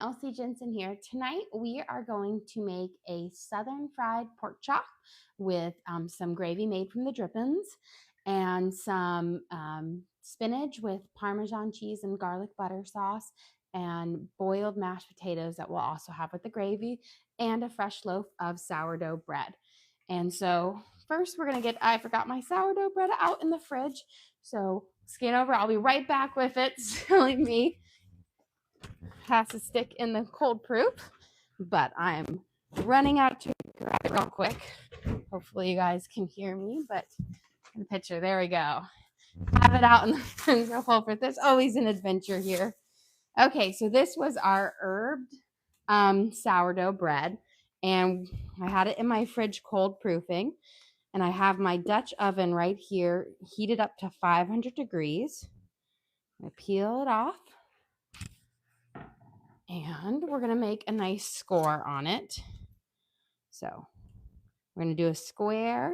Elsie Jensen here. Tonight we are going to make a southern fried pork chop with some gravy made from the drippings and some spinach with Parmesan cheese and garlic butter sauce and boiled mashed potatoes that we'll also have with the gravy and a fresh loaf of sourdough bread. And so first we're going to I forgot my sourdough bread out in the fridge. So scan over. I'll be right back with it. Silly me. Has to stick in the cold proof, but I'm running out to grab it real quick. Hopefully you guys can hear me, but in the picture, there we go. Have it out in the cold proof. There's always an adventure here. Okay, so this was our herbed sourdough bread, and I had it in my fridge cold proofing, and I have my Dutch oven right here heated up to 500 degrees. I peel it off. And we're going to make a nice score on it. So we're going to do a square.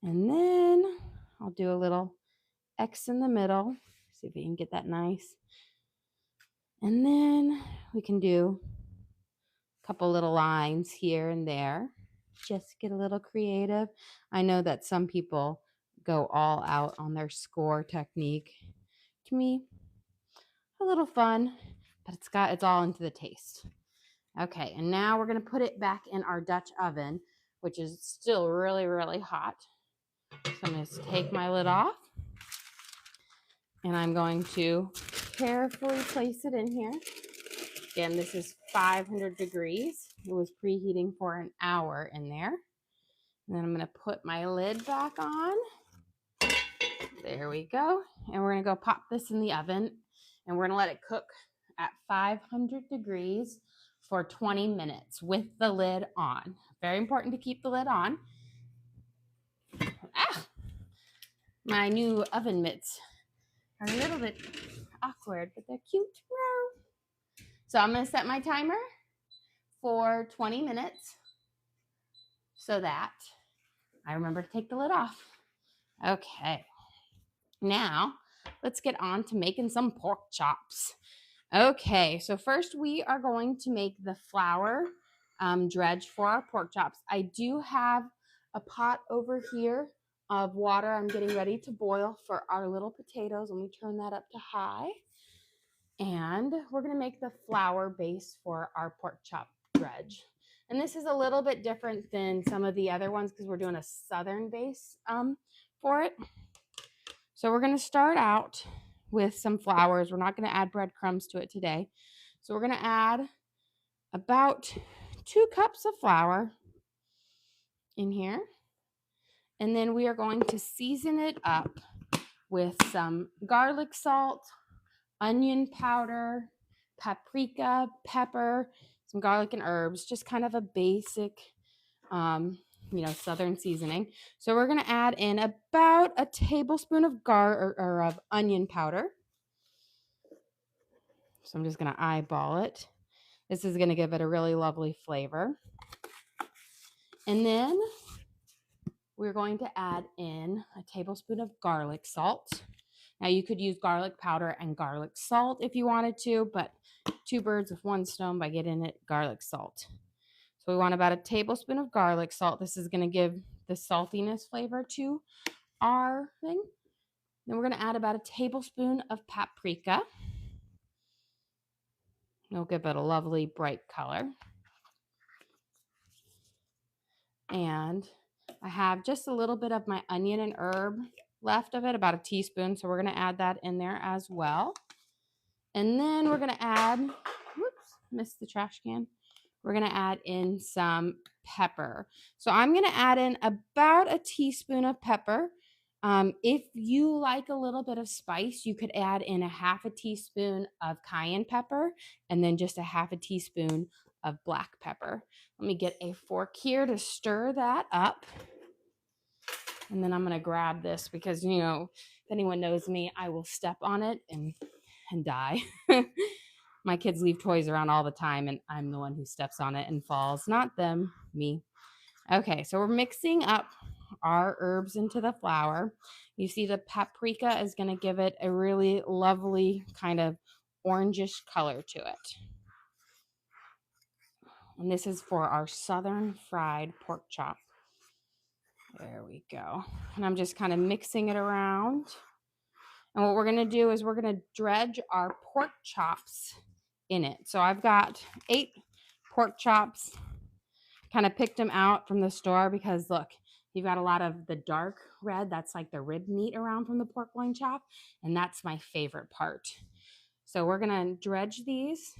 And then I'll do a little X in the middle. See if we can get that nice. And then we can do a couple little lines here and there. Just get a little creative. I know that some people go all out on their score technique. To me, a little fun, but it's all into the taste. Okay, and now we're going to put it back in our Dutch oven, which is still really, really hot. So I'm going to take my lid off, and I'm going to carefully place it in here. Again, this is 500 degrees. It was preheating for an hour in there. And then I'm going to put my lid back on. There we go. And we're going to go pop this in the oven, and we're going to let it cook at 500 degrees for 20 minutes with the lid on. Very important to keep the lid on. My new oven mitts are a little bit awkward, but they're cute. So I'm going to set my timer for 20 minutes so that I remember to take the lid off. Okay. Now, let's get on to making some pork chops. Okay, so first we are going to make the flour dredge for our pork chops. I do have a pot over here of water I'm getting ready to boil for our little potatoes. Let me turn that up to high. And we're going to make the flour base for our pork chop dredge. And this is a little bit different than some of the other ones because we're doing a southern base for it. So we're going to start out with some flours. We're not going to add breadcrumbs to it today. So we're going to add about 2 cups of flour in here. And then we are going to season it up with some garlic salt, onion powder, paprika, pepper, some garlic and herbs, just kind of a basic southern seasoning. So we're going to add in about a tablespoon of of onion powder. So I'm just going to eyeball it. This is going to give it a really lovely flavor. And then we're going to add in a tablespoon of garlic salt. Now you could use garlic powder and garlic salt if you wanted to, but 2 birds with 1 stone by getting it garlic salt. So we want about a tablespoon of garlic salt. This is going to give the saltiness flavor to our thing. Then we're going to add about a tablespoon of paprika. It'll give it a lovely bright color. And I have just a little bit of my onion and herb left of it, about a teaspoon. So we're going to add that in there as well. And then we're going to add, whoops, missed the trash can. We're going to add in some pepper. So I'm going to add in about a teaspoon of pepper. If you like a little bit of spice, you could add in a half a teaspoon of cayenne pepper and then just a half a teaspoon of black pepper. Let me get a fork here to stir that up. And then I'm going to grab this because, if anyone knows me, I will step on it and die. My kids leave toys around all the time, and I'm the one who steps on it and falls. Not them, me. Okay, so we're mixing up our herbs into the flour. You see the paprika is going to give it a really lovely kind of orangish color to it. And this is for our southern fried pork chop. There we go. And I'm just kind of mixing it around. And what we're going to do is we're going to dredge our pork chops in it. So I've got 8 pork chops. Kind of picked them out from the store because look, you've got a lot of the dark red. That's like the rib meat around from the pork loin chop. And that's my favorite part. So we're going to dredge these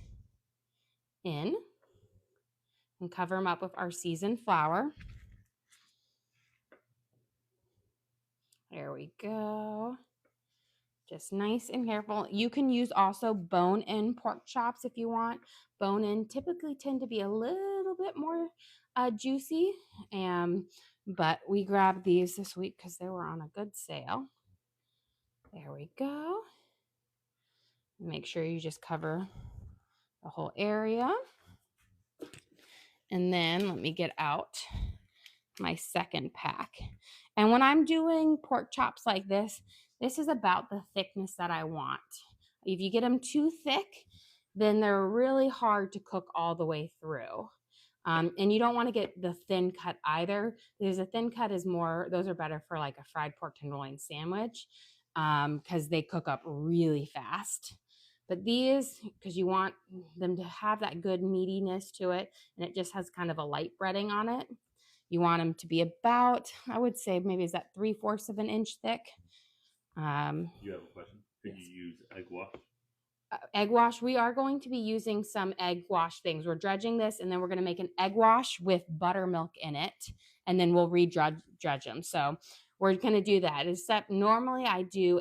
in and cover them up with our seasoned flour. There we go. Just nice and careful. You can use also bone-in pork chops if you want. Bone-in typically tend to be a little bit more juicy, but we grabbed these this week because they were on a good sale. There we go. Make sure you just cover the whole area. And then let me get out my second pack. And when I'm doing pork chops like this is about the thickness that I want. If you get them too thick, then they're really hard to cook all the way through. And you don't want to get the thin cut either, because a thin cut is more, those are better for like a fried pork tenderloin sandwich, because they cook up really fast. But these, because you want them to have that good meatiness to it, and it just has kind of a light breading on it. You want them to be about, I would say maybe is that 3/4 of an inch thick. You have a question? Could you use egg wash? Egg wash, we are going to be using some egg wash things. We're dredging this, and then we're going to make an egg wash with buttermilk in it, and then we'll dredge them. So we're going to do that. Except normally I do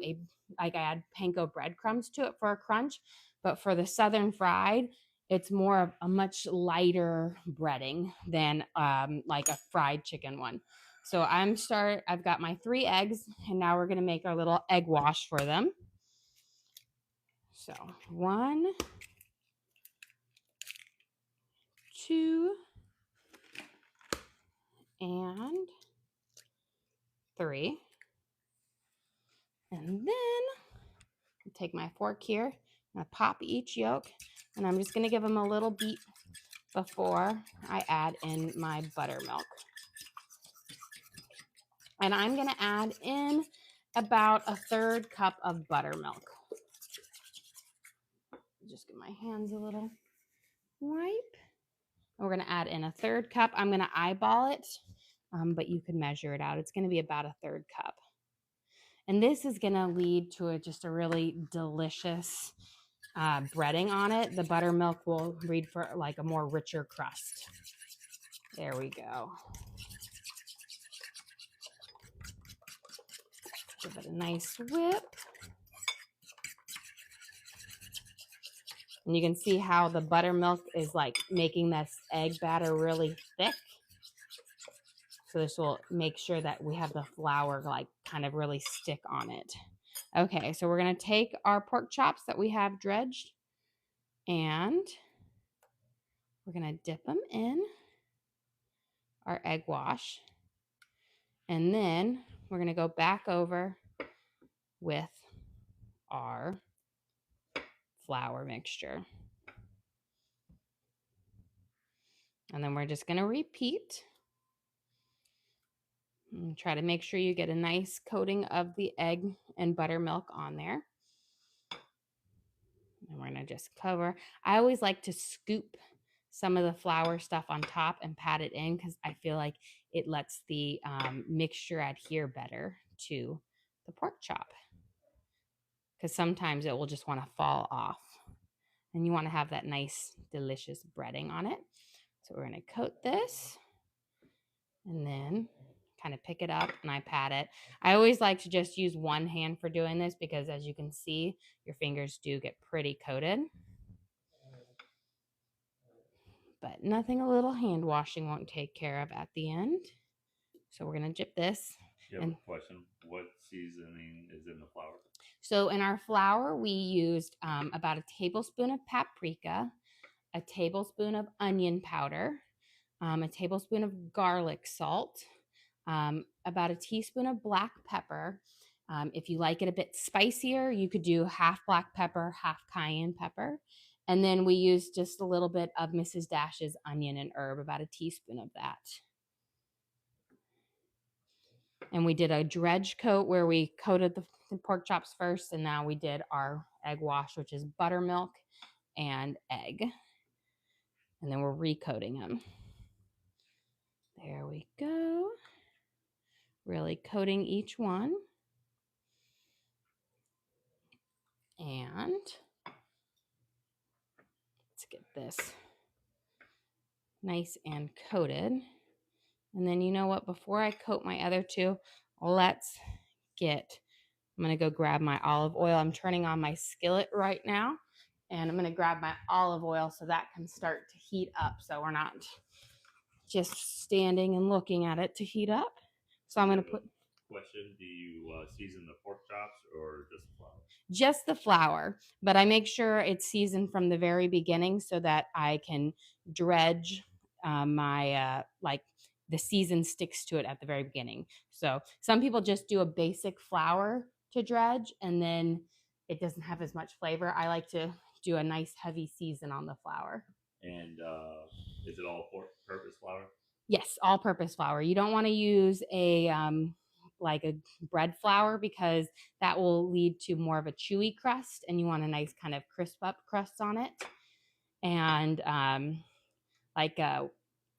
I add panko breadcrumbs to it for a crunch, but for the southern fried, it's more of a much lighter breading than like a fried chicken one. So I've got my 3 eggs, and now we're going to make our little egg wash for them. So 1, 2, and 3. And then take my fork here, and I pop each yolk, and I'm just going to give them a little beat before I add in my buttermilk. And I'm going to add in about a 1/3 cup of buttermilk. Just give my hands a little wipe. And we're going to add in a 1/3 cup. I'm going to eyeball it, but you can measure it out. It's going to be about a 1/3 cup. And this is going to lead to just a really delicious breading on it. The buttermilk will read for like a more richer crust. There we go. Give it a nice whip. And you can see how the buttermilk is like making this egg batter really thick. So this will make sure that we have the flour like kind of really stick on it. Okay, so we're going to take our pork chops that we have dredged, and we're going to dip them in our egg wash. And then we're going to go back over with our flour mixture. And then we're just going to repeat. And try to make sure you get a nice coating of the egg and buttermilk on there. And we're going to just cover. I always like to scoop some of the flour stuff on top and pat it in, because I feel like it lets the mixture adhere better to the pork chop. Because sometimes it will just want to fall off. And you want to have that nice, delicious breading on it. So we're going to coat this. And then kind of pick it up and I pat it. I always like to just use one hand for doing this, because as you can see, your fingers do get pretty coated. But nothing a little hand washing won't take care of at the end. So we're going to dip this. You have a question. What seasoning is in the flour? So in our flour, we used about a tablespoon of paprika, a tablespoon of onion powder, a tablespoon of garlic salt, about a teaspoon of black pepper. If you like it a bit spicier, you could do half black pepper, half cayenne pepper. And then we used just a little bit of Mrs. Dash's onion and herb, about a teaspoon of that. And we did a dredge coat where we coated the pork chops first, and now we did our egg wash, which is buttermilk and egg. And then we're recoating them. There we go. Really coating each one. And let's get this nice and coated. And then you know what? Before I coat my other two, I'm going to go grab my olive oil. I'm turning on my skillet right now. And I'm going to grab my olive oil so that can start to heat up. So we're not just standing and looking at it to heat up. So I'm going to put... Question, do you season the pork chops or just the flour? Just the flour, but I make sure it's seasoned from the very beginning so that I can dredge my, the season sticks to it at the very beginning. So some people just do a basic flour to dredge and then it doesn't have as much flavor. I like to do a nice heavy season on the flour. And is it all purpose flour? Yes, all-purpose flour. You don't want to use a bread flour because that will lead to more of a chewy crust, and you want a nice kind of crisp up crust on it. And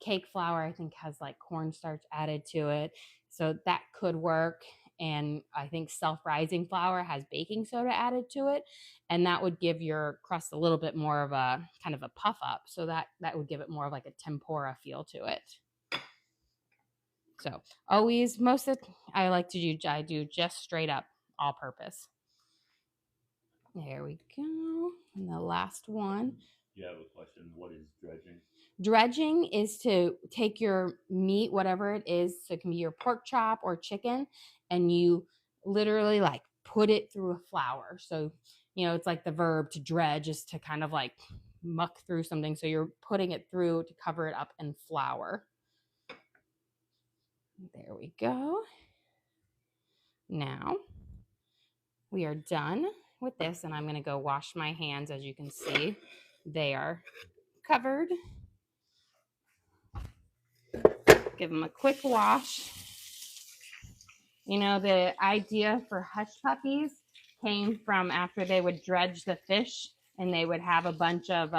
cake flour, I think, has like cornstarch added to it, so that could work. And I think self-rising flour has baking soda added to it, and that would give your crust a little bit more of a kind of a puff up, so that would give it more of like a tempura feel to it. So always, most of I do just straight up all purpose. There we go. And the last one. You have a question. What is dredging? Dredging is to take your meat, whatever it is, so it can be your pork chop or chicken, and you literally like put it through a flour. So, you know, it's like the verb to dredge is to kind of like muck through something. So you're putting it through to cover it up in flour. There we go. Now we are done with this, and I'm going to go wash my hands. As you can see, they are covered. Give them a quick wash. You know, the idea for hush puppies came from after they would dredge the fish and they would have a bunch of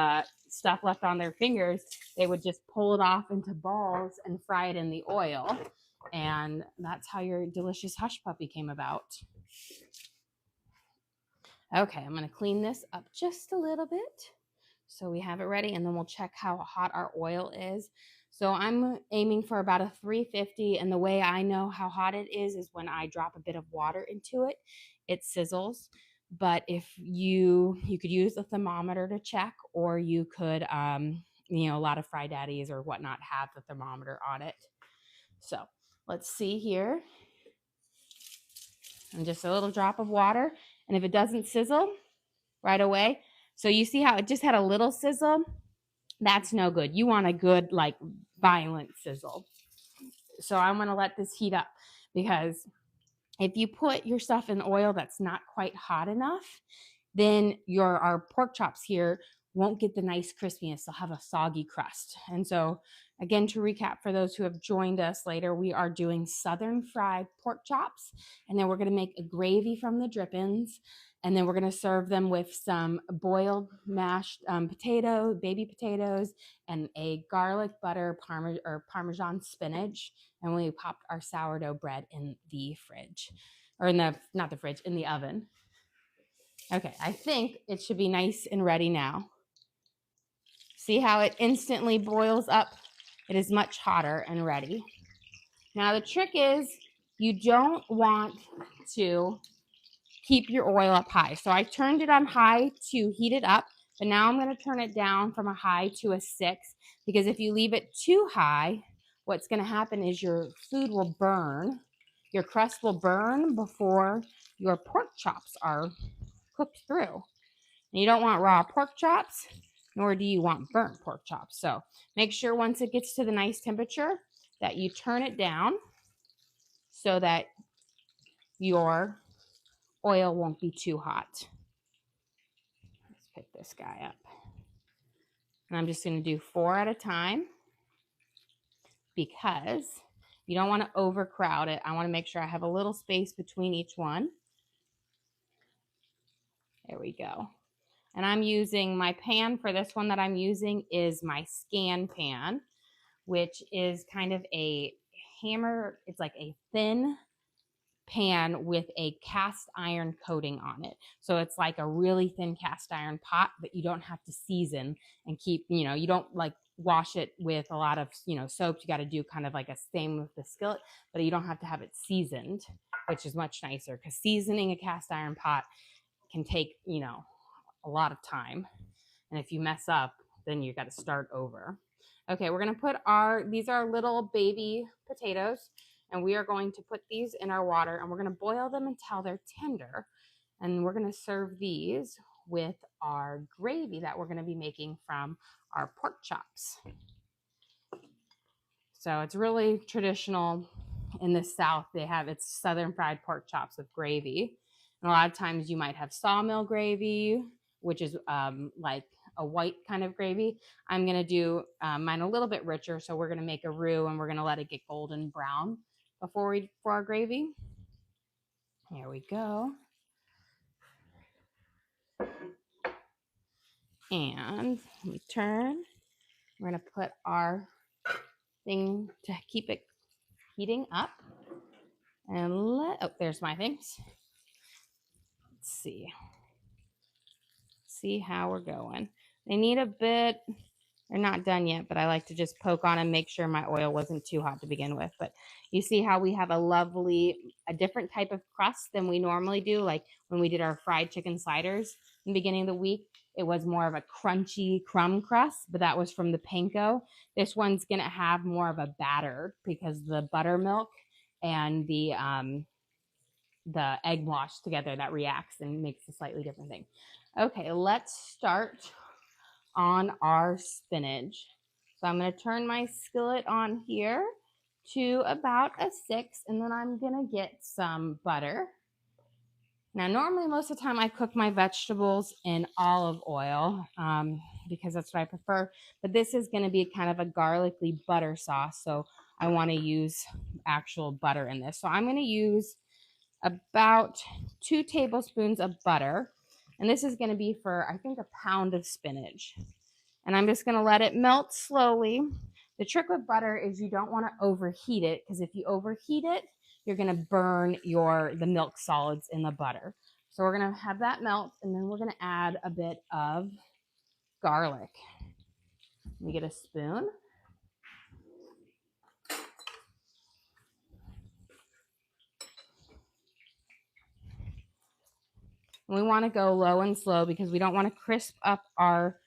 stuff left on their fingers. They would just pull it off into balls and fry it in the oil. And that's how your delicious hush puppy came about. Okay, I'm going to clean this up just a little bit so we have it ready, and then we'll check how hot our oil is. So I'm aiming for about a 350, and the way I know how hot it is when I drop a bit of water into it, it sizzles. But if you could use a thermometer to check, or you could, you know, a lot of Fry Daddies or whatnot have the thermometer on it. So let's see here. And just a little drop of water. And if it doesn't sizzle right away, so you see how it just had a little sizzle? That's no good. You want a good, like, violent sizzle. So I'm going to let this heat up, because if you put your stuff in oil that's not quite hot enough, then our pork chops here won't get the nice crispiness. They'll have a soggy crust. And so, again, to recap for those who have joined us later, we are doing southern fried pork chops, and then we're going to make a gravy from the drippings, and then we're going to serve them with some boiled mashed baby potatoes, and a garlic butter Parmesan spinach, and we popped our sourdough bread in the fridge, or in the oven. Okay, I think it should be nice and ready now. See how it instantly boils up? It is much hotter and ready. Now the trick is you don't want to keep your oil up high. So I turned it on high to heat it up, but now I'm going to turn it down from a high to a 6, because if you leave it too high, what's going to happen is your food will burn. Your crust will burn before your pork chops are cooked through. And you don't want raw pork chops, nor do you want burnt pork chops. So make sure once it gets to the nice temperature that you turn it down. so that your oil won't be too hot. Let's pick this guy up. And I'm just going to do 4 at a time because you don't want to overcrowd it. I want to make sure I have a little space between each one. There we go. And I'm using my pan for this one that I'm using is my Scan pan, which is kind of a hammer. It's like a thin pan with a cast iron coating on it. So it's like a really thin cast iron pot, but you don't have to season and keep, you don't like wash it with a lot of, soap. You got to do kind of like a same with the skillet, but you don't have to have it seasoned, which is much nicer because seasoning a cast iron pot can take, a lot of time. And if you mess up, then you got to start over. Okay, we're going to put these are little baby potatoes, and we are going to put these in our water, and we're going to boil them until they're tender. And we're going to serve these with our gravy that we're going to be making from our pork chops. So it's really traditional in the South. It's Southern fried pork chops with gravy. And a lot of times you might have Sawmill gravy, which is like a white kind of gravy. I'm going to do mine a little bit richer. So we're going to make a roux and we're going to let it get golden brown for our gravy. Here we go. And let me turn. We're going to put our thing to keep it heating up. And there's my things. Let's see how we're going. They need a bit, they're not done yet, but I like to just poke on and make sure my oil wasn't too hot to begin with. But you see how we have a different type of crust than we normally do. Like when we did our fried chicken sliders in the beginning of the week, it was more of a crunchy crumb crust, but that was from the panko. This one's going to have more of a batter because the buttermilk and the egg wash together that reacts and makes a slightly different thing. Okay, let's start on our spinach. So I'm going to turn my skillet on here to about a 6, and then I'm going to get some butter. Now, normally most of the time I cook my vegetables in olive oil because that's what I prefer, but this is going to be kind of a garlicky butter sauce, so I want to use actual butter in this. So I'm going to use about 2 tablespoons of butter. And this is going to be for, I think, a pound of spinach. And I'm just going to let it melt slowly. The trick with butter is you don't want to overheat it because if you overheat it, you're going to burn the milk solids in the butter. So we're going to have that melt, and then we're going to add a bit of garlic. Let me get a spoon. We want to go low and slow because we don't want to crisp up our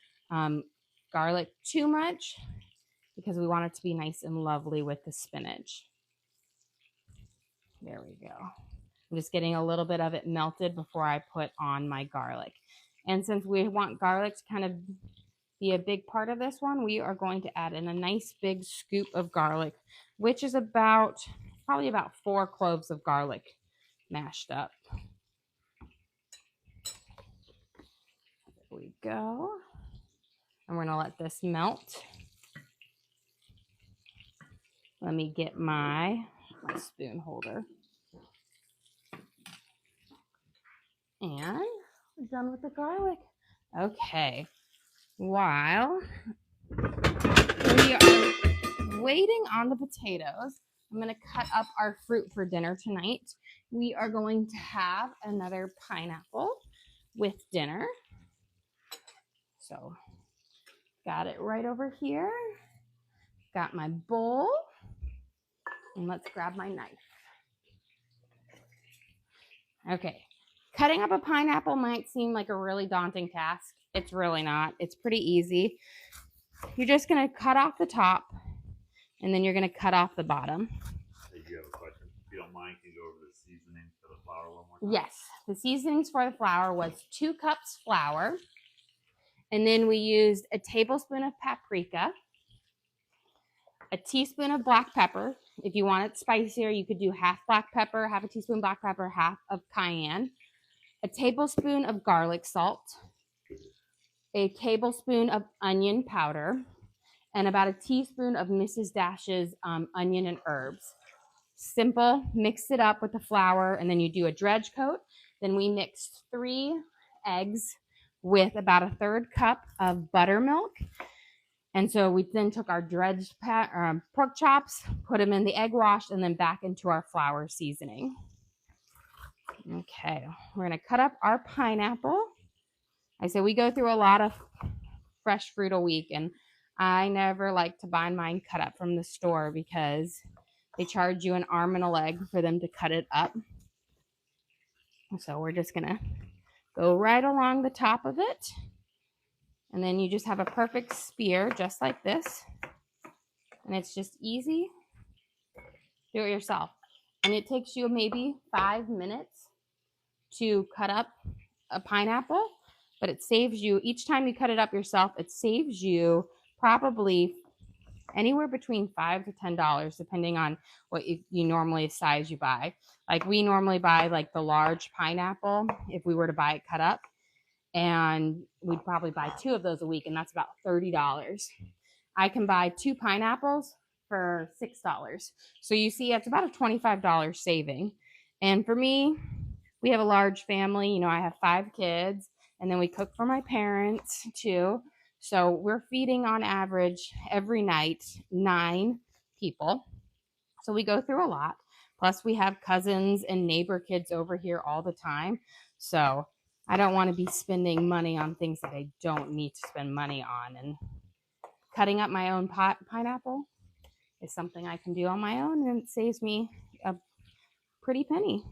garlic too much because we want it to be nice and lovely with the spinach. There we go. I'm just getting a little bit of it melted before I put on my garlic. And since we want garlic to kind of be a big part of this one, we are going to add in a nice big scoop of garlic, which is probably about 4 cloves of garlic mashed up. There we go. And we're going to let this melt. Let me get my spoon holder. And we're done with the garlic. Okay. While we are waiting on the potatoes, I'm going to cut up our fruit for dinner tonight. We are going to have another pineapple with dinner. So, got it right over here. Got my bowl. And let's grab my knife. Okay. Cutting up a pineapple might seem like a really daunting task. It's really not. It's pretty easy. You're just going to cut off the top, and then you're going to cut off the bottom. Hey, you have a question? If you don't mind, can you go over the seasoning for the flour one more time? Yes. The seasonings for the flour was 2 cups flour. And then we used a tablespoon of paprika, a teaspoon of black pepper. If you want it spicier, you could do half black pepper, half a teaspoon black pepper, half of cayenne, a tablespoon of garlic salt, a tablespoon of onion powder, and about a teaspoon of Mrs. Dash's onion and herbs. Simple, mix it up with the flour, and then you do a dredge coat. Then we mixed 3 eggs with about a 1/3 cup of buttermilk. And so we then took our dredged pork chops, put them in the egg wash, and then back into our flour seasoning. Okay, we're gonna cut up our pineapple. I say we go through a lot of fresh fruit a week, and I never like to buy mine cut up from the store because they charge you an arm and a leg for them to cut it up. So we're just gonna go right along the top of it. And then you just have a perfect spear just like this. And it's just easy. Do it yourself. And it takes you maybe 5 minutes to cut up a pineapple, but it saves you, each time you cut it up yourself, it saves you probably anywhere between $5 to $10, depending on what you normally size you buy. Like we normally buy like the large pineapple if we were to buy it cut up. And we'd probably buy 2 of those a week, and that's about $30. I can buy 2 pineapples for $6. So you see, it's about a $25 saving. And for me, we have a large family. You know, I have 5 kids, and then we cook for my parents too. So we're feeding on average every night 9 people. So we go through a lot. Plus we have cousins and neighbor kids over here all the time. So I don't want to be spending money on things that I don't need to spend money on. And cutting up my own pineapple is something I can do on my own, and it saves me a pretty penny.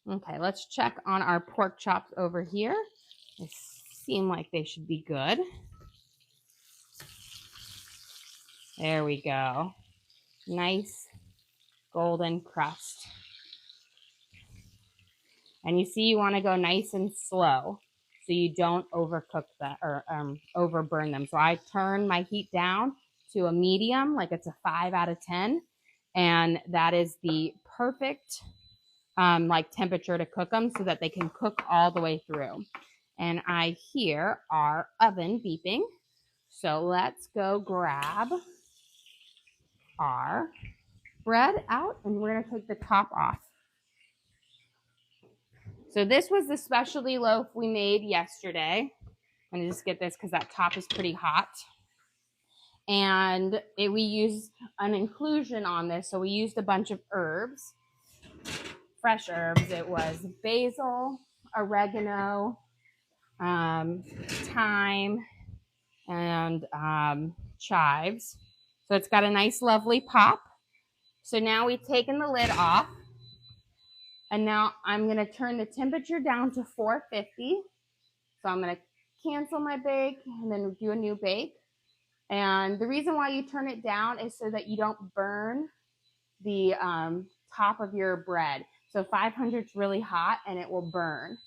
Okay, let's check on our pork chops over here. They seem like they should be good. There we go. Nice golden crust. And you see, you want to go nice and slow so you don't overcook that or overburn them. So I turn my heat down to a medium, like it's a 5 out of 10. And that is the perfect like temperature to cook them so that they can cook all the way through. And I hear our oven beeping. So let's go grab our bread out, and we're going to take the top off. So this was the specialty loaf we made yesterday. I'm going to just get this because that top is pretty hot. And we used an inclusion on this. So we used a bunch of herbs, fresh herbs. It was basil, oregano, thyme, and chives. So it's got a nice, lovely pop. So now we've taken the lid off. And now I'm going to turn the temperature down to 450. So I'm going to cancel my bake and then do a new bake. And the reason why you turn it down is so that you don't burn the top of your bread. So 500 is really hot and it will burn.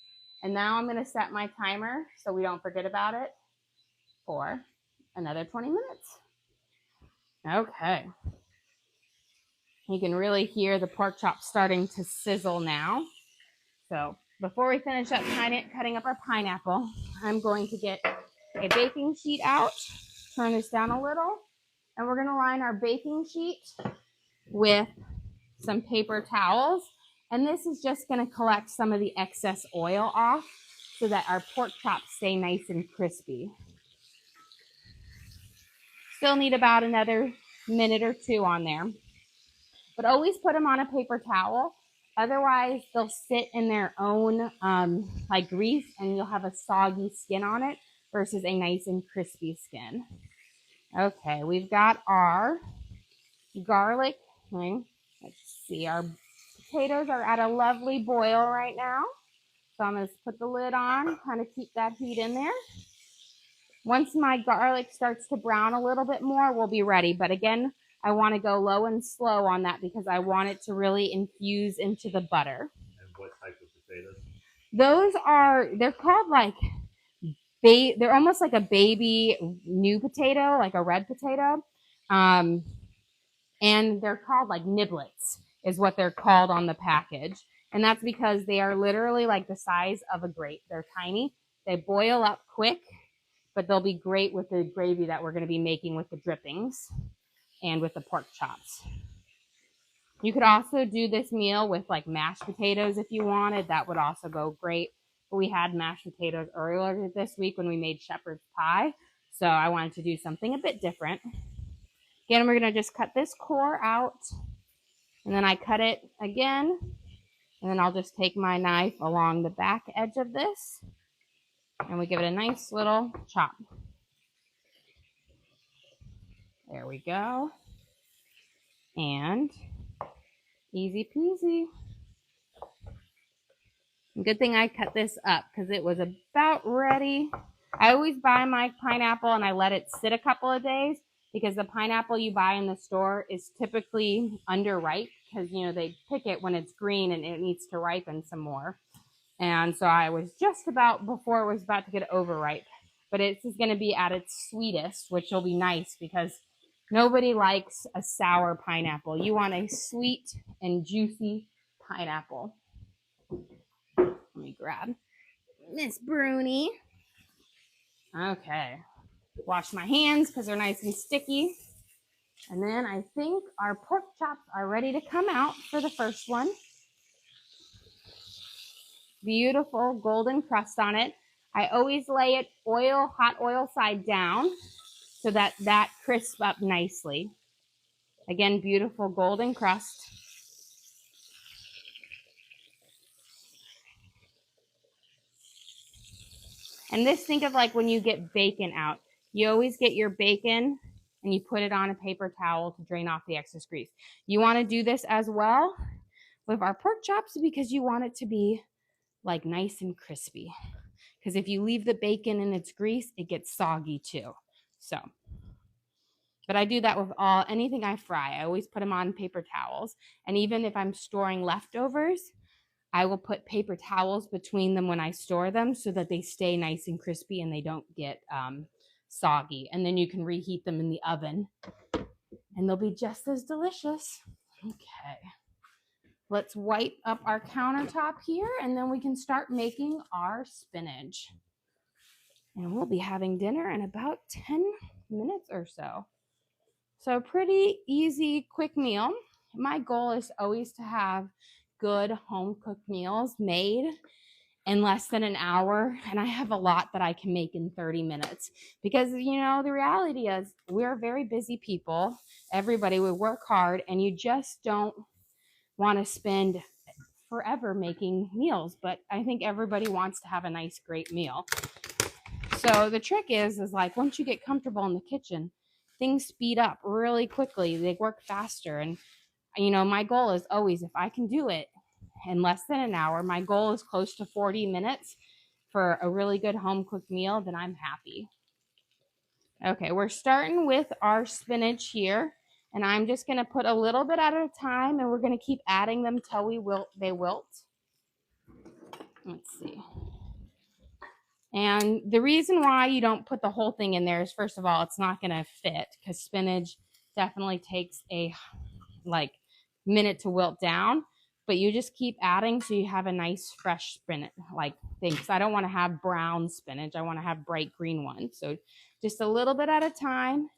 And now I'm going to set my timer so we don't forget about it for another 20 minutes. Okay. You can really hear the pork chop starting to sizzle now. So before we finish up cutting up our pineapple, I'm going to get a baking sheet out, turn this down a little, and we're going to line our baking sheet with some paper towels. And this is just going to collect some of the excess oil off so that our pork chops stay nice and crispy. Still need about another minute or 2 on there. But always put them on a paper towel. Otherwise, they'll sit in their own like grease, and you'll have a soggy skin on it versus a nice and crispy skin. Okay, we've got our garlic. Let's see, our potatoes are at a lovely boil right now. So I'm going to put the lid on, kind of keep that heat in there. Once my garlic starts to brown a little bit more, we'll be ready. But again, I want to go low and slow on that because I want it to really infuse into the butter. And what type of potatoes? They're called like, they're almost like a baby new potato, like a red potato. And And they're called like niblets is what they're called on the package. And that's because they are literally like the size of a grape. They're tiny. They boil up quick, but they'll be great with the gravy that we're going to be making with the drippings and with the pork chops. You could also do this meal with like mashed potatoes if you wanted. That would also go great. But we had mashed potatoes earlier this week when we made shepherd's pie. So I wanted to do something a bit different. Again, we're going to just cut this core out. And then I cut it again. And then I'll just take my knife along the back edge of this. And we give it a nice little chop. There we go. And easy peasy. Good thing I cut this up because it was about ready. I always buy my pineapple and I let it sit a couple of days because the pineapple you buy in the store is typically underripe because, you know, they pick it when it's green and it needs to ripen some more. And so I was just about before it was about to get overripe. But it's going to be at its sweetest, which will be nice because nobody likes a sour pineapple. You want a sweet and juicy pineapple. Let me grab Miss Bruni. Okay. Wash my hands because they're nice and sticky. And then I think our pork chops are ready to come out for the first one. Beautiful golden crust on it. I always lay it hot oil side down so that crisps up nicely. Again, beautiful golden crust. And this, think of like when you get bacon out. You always get your bacon and you put it on a paper towel to drain off the excess grease. You want to do this as well with our pork chops because you want it to be like nice and crispy. Because if you leave the bacon in its grease, it gets soggy too. So, but I do that with anything I fry. I always put them on paper towels. And even if I'm storing leftovers, I will put paper towels between them when I store them so that they stay nice and crispy and they don't get soggy. And then you can reheat them in the oven and they'll be just as delicious. Okay. Let's wipe up our countertop here and then we can start making our spinach. And we'll be having dinner in about 10 minutes or so. So pretty easy, quick meal. My goal is always to have good home-cooked meals made in less than an hour. And I have a lot that I can make in 30 minutes. Because, you know, the reality is we're very busy people. Everybody would work hard and you just don't want to spend forever making meals. But I think everybody wants to have a nice, great meal. So the trick is like once you get comfortable in the kitchen, things speed up really quickly. They work faster. And, you know, my goal is always if I can do it in less than an hour, my goal is close to 40 minutes for a really good home cooked meal, then I'm happy. Okay, we're starting with our spinach here. And I'm just going to put a little bit at a time and we're going to keep adding them till they wilt. Let's see. And the reason why you don't put the whole thing in there is, first of all, it's not going to fit because spinach definitely takes a minute to wilt down. But you just keep adding so you have a nice fresh spinach thing. Because I don't want to have brown spinach. I want to have bright green ones. So just a little bit at a time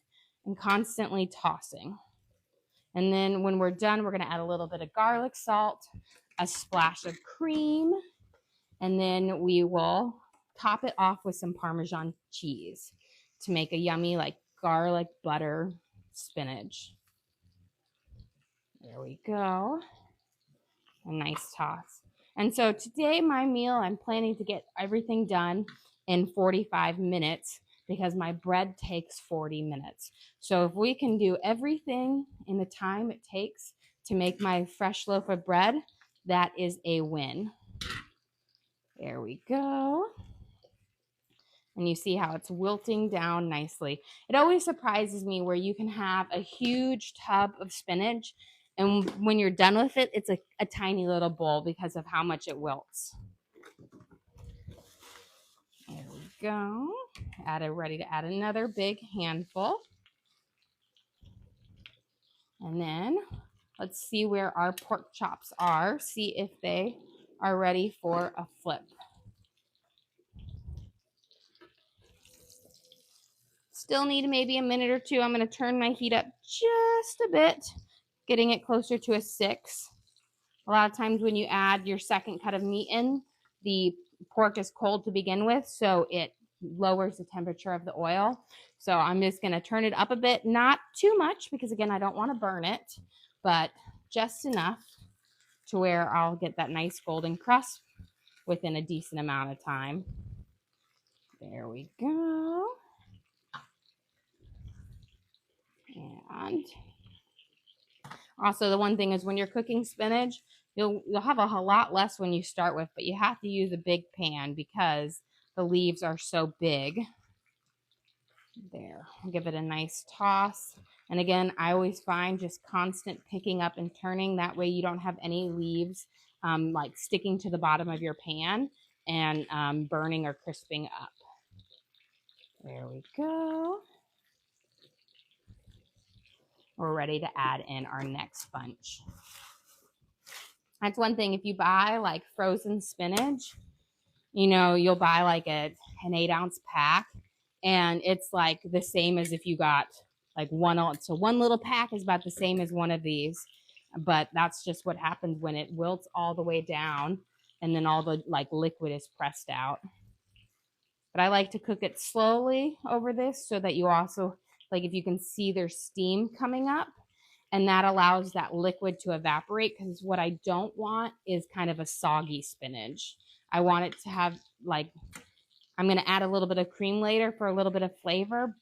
and constantly tossing. And then when we're done, we're going to add a little bit of garlic salt, a splash of cream, and then we will top it off with some Parmesan cheese to make a yummy garlic butter spinach. There we go. A nice toss. And so today my meal, I'm planning to get everything done in 45 minutes because my bread takes 40 minutes. So if we can do everything in the time it takes to make my fresh loaf of bread, that is a win. There we go. And you see how it's wilting down nicely. It always surprises me where you can have a huge tub of spinach and when you're done with it, it's a tiny little bowl because of how much it wilts. There we go. Ready to add another big handful. And then let's see where our pork chops are. See if they are ready for a flip. Still need maybe a minute or two. I'm going to turn my heat up just a bit, getting it closer to a 6. A lot of times when you add your second cut of meat in, the pork is cold to begin with, so it lowers the temperature of the oil. So I'm just going to turn it up a bit, not too much because again, I don't want to burn it, but just enough to where I'll get that nice golden crust within a decent amount of time. There we go. And also the one thing is when you're cooking spinach, you'll have a lot less when you start with, but you have to use a big pan because the leaves are so big. There, I'll give it a nice toss. And again, I always find just constant picking up and turning. That way you don't have any leaves like sticking to the bottom of your pan and burning or crisping up. There we go. We're ready to add in our next bunch. That's one thing, if you buy like frozen spinach, you know, you'll buy like an 8-ounce pack and it's like the same as if you got like so one little pack is about the same as one of these, but that's just what happens when it wilts all the way down and then all the like liquid is pressed out. But I like to cook it slowly over this so that you also, like if you can see there's steam coming up, and that allows that liquid to evaporate, because what I don't want is kind of a soggy spinach. I want it to have like, I'm going to add a little bit of cream later for a little bit of flavor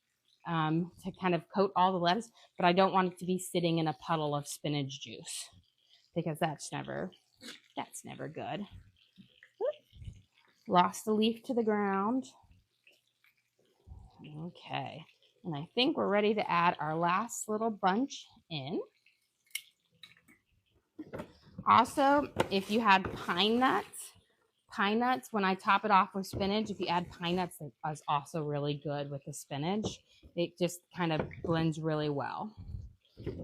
to kind of coat all the lettuce, but I don't want it to be sitting in a puddle of spinach juice because that's never good. Lost the leaf to the ground. Okay, and I think we're ready to add our last little bunch in. Also, if you had pine nuts, when I top it off with spinach, if you add pine nuts, that is also really good with the spinach. It just kind of blends really well.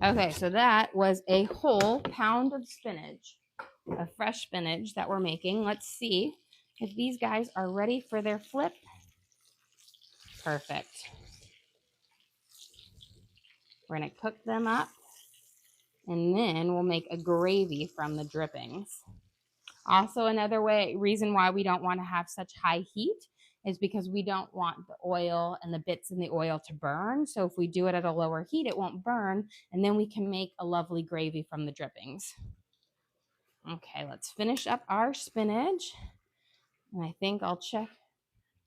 Okay, so that was a whole pound of spinach, of fresh spinach that we're making. Let's see if these guys are ready for their flip. Perfect. We're going to cook them up, and then we'll make a gravy from the drippings. Also, another reason why we don't want to have such high heat is because we don't want the oil and the bits in the oil to burn. So if we do it at a lower heat, it won't burn, and then we can make a lovely gravy from the drippings. Okay, let's finish up our spinach. And I think I'll check.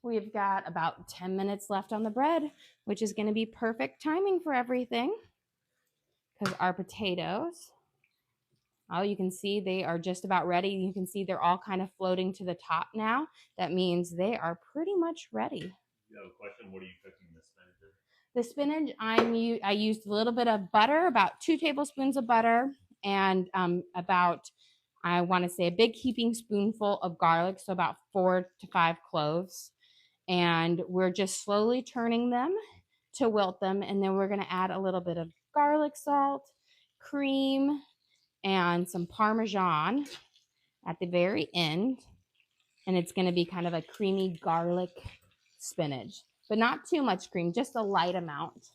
We've got about 10 minutes left on the bread, which is going to be perfect timing for everything. Because our potatoes, oh, you can see they are just about ready. You can see they're all kind of floating to the top now. That means they are pretty much ready. You have a question? What are you cooking the spinach in? The spinach, I used a little bit of butter, about 2 tablespoons of butter, and about, I want to say, a big heaping spoonful of garlic, so about 4 to 5 cloves. And we're just slowly turning them to wilt them, and then we're going to add a little bit of garlic salt, cream, and some Parmesan at the very end. And it's going to be kind of a creamy garlic spinach, but not too much cream, just a light amount,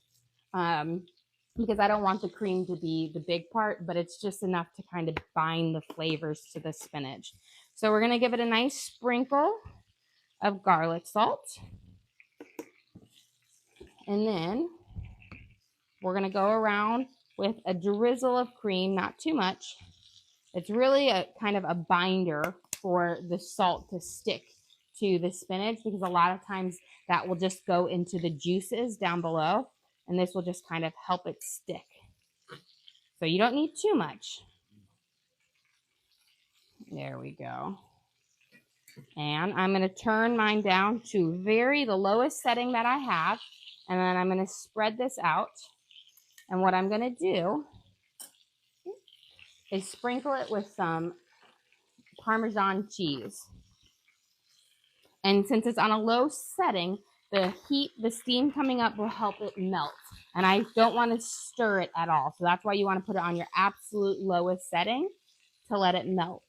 because I don't want the cream to be the big part, but it's just enough to kind of bind the flavors to the spinach. So we're going to give it a nice sprinkle of garlic salt. And then we're going to go around with a drizzle of cream, not too much. It's really a kind of a binder for the salt to stick to the spinach, because a lot of times that will just go into the juices down below, and this will just kind of help it stick. So you don't need too much. There we go. And I'm going to turn mine down to the lowest setting that I have, and then I'm going to spread this out. And what I'm going to do is sprinkle it with some Parmesan cheese. And since it's on a low setting, The heat, the steam coming up will help it melt. And I don't want to stir it at all. So that's why you want to put it on your absolute lowest setting to let it melt.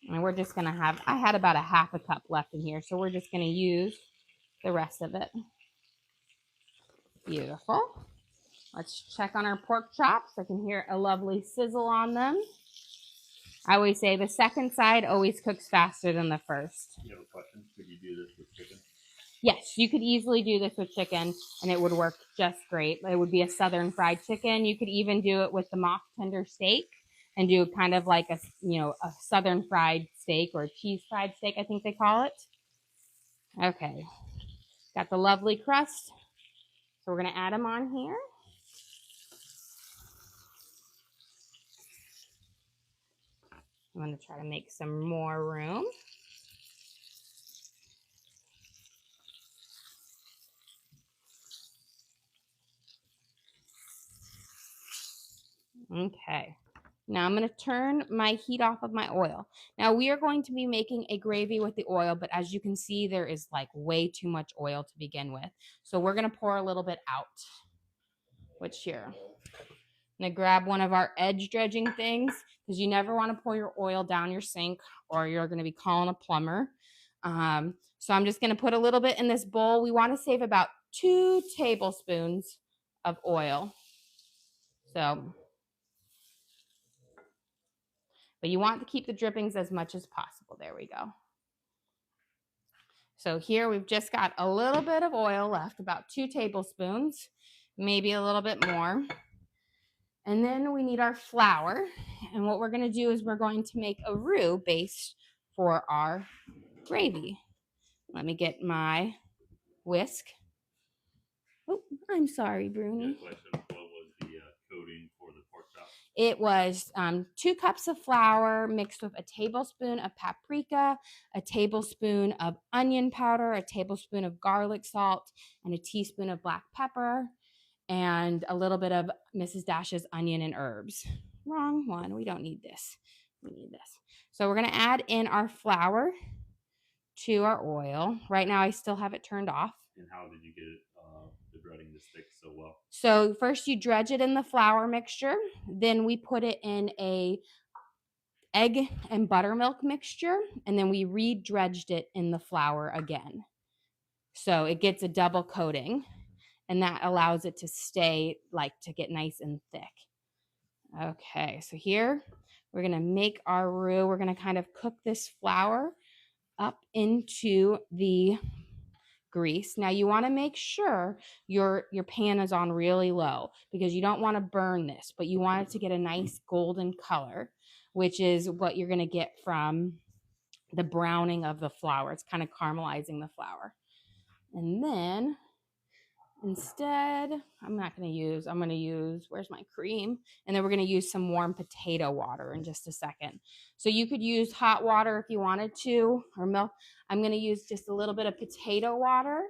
And we're just going to have, I had about a half a cup left in here. So we're just going to use the rest of it. Beautiful. Let's check on our pork chops. I can hear a lovely sizzle on them. I always say the second side always cooks faster than the first. You have a question? Could you do this with chicken? Yes, you could easily do this with chicken and it would work just great. It would be a southern fried chicken. You could even do it with the mock tender steak and do kind of like a, you know, a southern fried steak or a cheese fried steak, I think they call it. Okay, got the lovely crust. So we're going to add them on here. I'm going to try to make some more room. Okay. Now I'm going to turn my heat off of my oil. Now we are going to be making a gravy with the oil, but as you can see, there is like way too much oil to begin with. So we're going to pour a little bit out, which here. I'm going to grab one of our edge dredging things because you never want to pour your oil down your sink or you're going to be calling a plumber. So I'm just going to put a little bit in this bowl. We want to save about 2 tablespoons of oil. So, but you want to keep the drippings as much as possible. There we go. So here we've just got a little bit of oil left, about 2 tablespoons, maybe a little bit more. And then we need our flour. And what we're going to do is we're going to make a roux base for our gravy. Let me get my whisk. Oh, I'm sorry, Bruni. What was the coating for the pork chop? It was 2 cups of flour mixed with a tablespoon of paprika, a tablespoon of onion powder, a tablespoon of garlic salt, and a teaspoon of black pepper, and a little bit of Mrs. Dash's onion and herbs. Wrong one. We don't need this. We need this. So we're going to add in our flour to our oil. Right now I still have it turned off. And how did you get it, the breading to stick so well? So first you dredge it in the flour mixture. Then we put it in a egg and buttermilk mixture. And then we re-dredged it in the flour again. So it gets a double coating. And that allows it to stay, like, to get nice and thick. Okay, so here we're going to make our roux. We're going to kind of cook this flour up into the grease. Now you want to make sure your pan is on really low because you don't want to burn this, but you want it to get a nice golden color, which is what you're going to get from the browning of the flour. It's kind of caramelizing the flour. And then instead, I'm going to use, where's my cream? And then we're going to use some warm potato water in just a second. So you could use hot water if you wanted to, or milk. I'm going to use just a little bit of potato water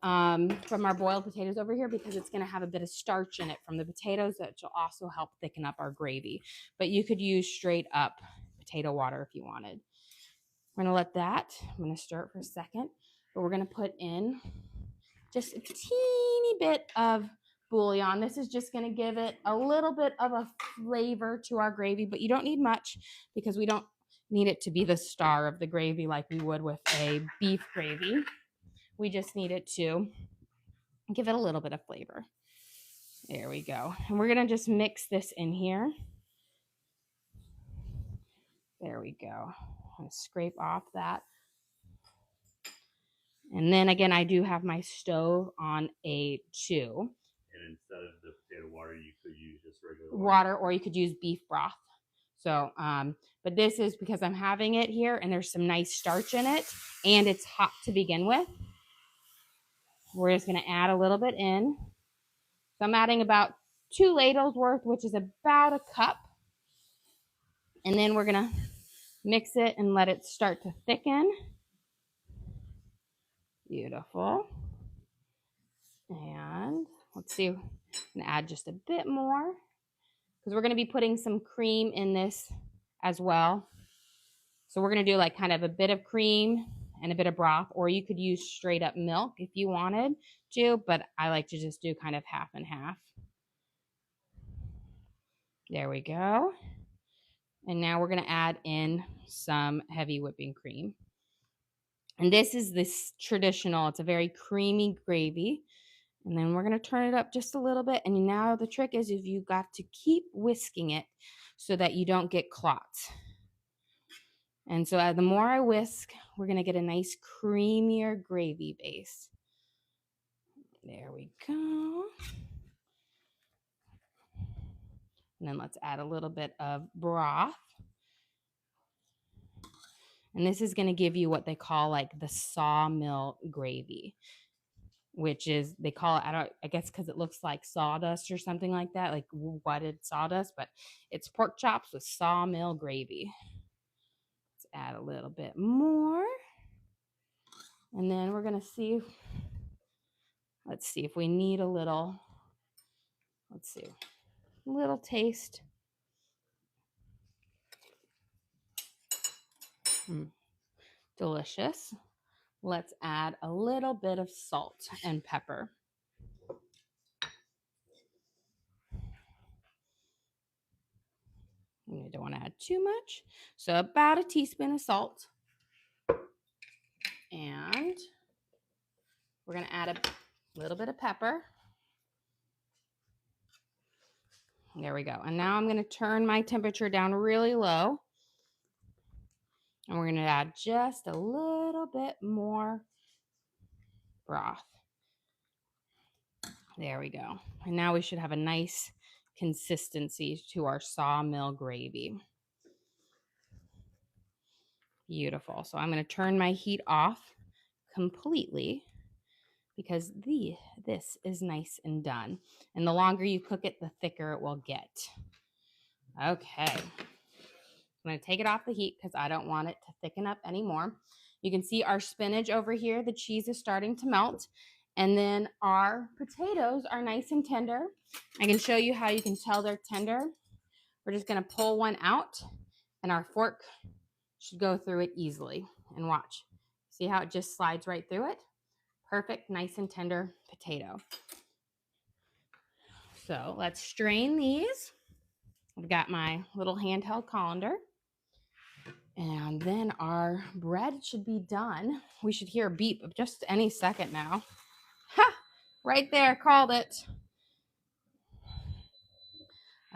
from our boiled potatoes over here because it's going to have a bit of starch in it from the potatoes that will also help thicken up our gravy. But you could use straight up potato water if you wanted. We're going to let that, I'm going to stir it for a second, but we're going to put in just a teeny bit of bouillon. This is just going to give it a little bit of a flavor to our gravy, but you don't need much because we don't need it to be the star of the gravy like we would with a beef gravy. We just need it to give it a little bit of flavor. There we go. And we're going to just mix this in here. There we go. I'm going to scrape off that. And then again, I do have my stove on a 2. And instead of the potato water, you could use just regular water, or you could use beef broth. So, but this is because I'm having it here and there's some nice starch in it and it's hot to begin with. We're just going to add a little bit in. So I'm adding about 2 ladles worth, which is about a cup. And then we're going to mix it and let it start to thicken. Beautiful. And let's see, I'm going to add just a bit more because we're going to be putting some cream in this as well. So we're going to do like kind of a bit of cream and a bit of broth, or you could use straight up milk if you wanted to, but I like to just do kind of half and half. There we go. And now we're going to add in some heavy whipping cream. And this is this traditional, it's a very creamy gravy. And then we're going to turn it up just a little bit. And now the trick is if you've got to keep whisking it so that you don't get clots. And so the more I whisk, we're going to get a nice creamier gravy base. There we go. And then let's add a little bit of broth. And this is going to give you what they call like the sawmill gravy, which is, they call it, I guess because it looks like sawdust or something like that, like wetted sawdust, but it's pork chops with sawmill gravy. Let's add a little bit more. And then we're going to see, let's see if we need a little, let's see, a little taste. Delicious. Let's add a little bit of salt and pepper. You don't want to add too much. So about a teaspoon of salt. And we're going to add a little bit of pepper. There we go. And now I'm going to turn my temperature down really low. And we're going to add just a little bit more broth. There we go. And now we should have a nice consistency to our sawmill gravy. Beautiful. So I'm going to turn my heat off completely because this is nice and done. And the longer you cook it, the thicker it will get. Okay. I'm going to take it off the heat because I don't want it to thicken up anymore. You can see our spinach over here. The cheese is starting to melt. And then our potatoes are nice and tender. I can show you how you can tell they're tender. We're just going to pull one out and our fork should go through it easily. And watch. See how it just slides right through it? Perfect, nice and tender potato. So let's strain these. I've got my little handheld colander. And then our bread should be done. We should hear a beep of just any second now. Ha! Right there, called it.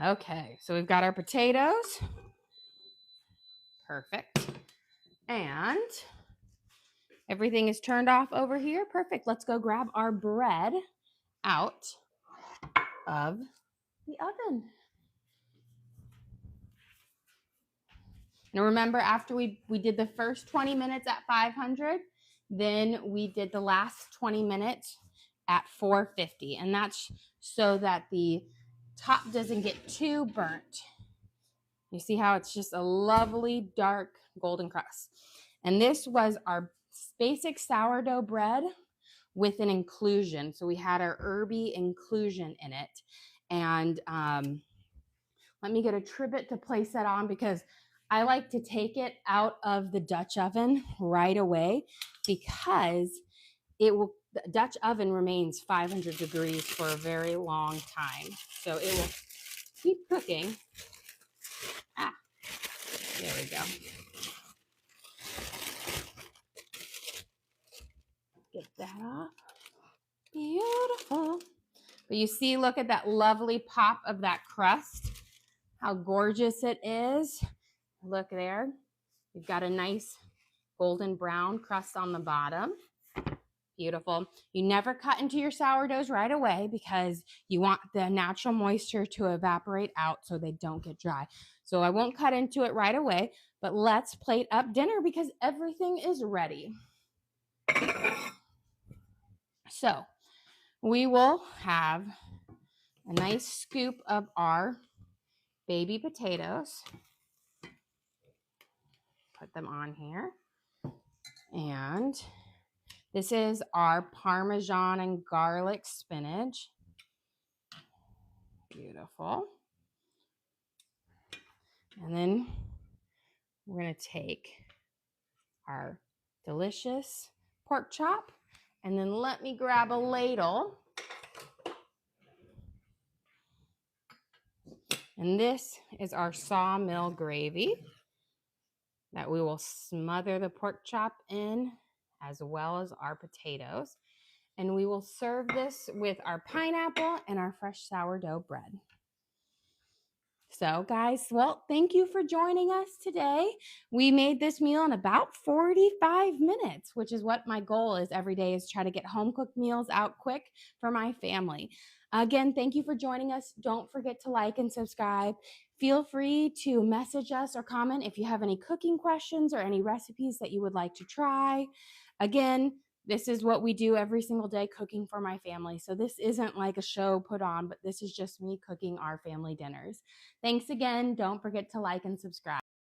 Okay, so we've got our potatoes. Perfect. And everything is turned off over here. Perfect. Let's go grab our bread out of the oven. Now remember, after we did the first 20 minutes at 500, then we did the last 20 minutes at 450. And that's so that the top doesn't get too burnt. You see how it's just a lovely dark golden crust. And this was our basic sourdough bread with an inclusion. So we had our herby inclusion in it. And let me get a trivet to place that on because I like to take it out of the Dutch oven right away because the Dutch oven remains 500 degrees for a very long time. So it will keep cooking. There we go. Get that off. Beautiful. But you see, look at that lovely pop of that crust. How gorgeous it is. Look there. You've got a nice golden brown crust on the bottom. Beautiful. You never cut into your sourdoughs right away because you want the natural moisture to evaporate out so they don't get dry. So I won't cut into it right away, but let's plate up dinner because everything is ready. So we will have a nice scoop of our baby potatoes. Put them on here. And this is our Parmesan and garlic spinach. Beautiful. And then we're going to take our delicious pork chop. And then let me grab a ladle. And this is our Sawmill gravy that we will smother the pork chop in, as well as our potatoes. And we will serve this with our pineapple and our fresh sourdough bread. So guys, well, thank you for joining us today. We made this meal in about 45 minutes, which is what my goal is every day, is try to get home cooked meals out quick for my family. Again, thank you for joining us. Don't forget to like and subscribe. Feel free to message us or comment if you have any cooking questions or any recipes that you would like to try. Again, this is what we do every single day, cooking for my family. So this isn't like a show put on, but this is just me cooking our family dinners. Thanks again. Don't forget to like and subscribe.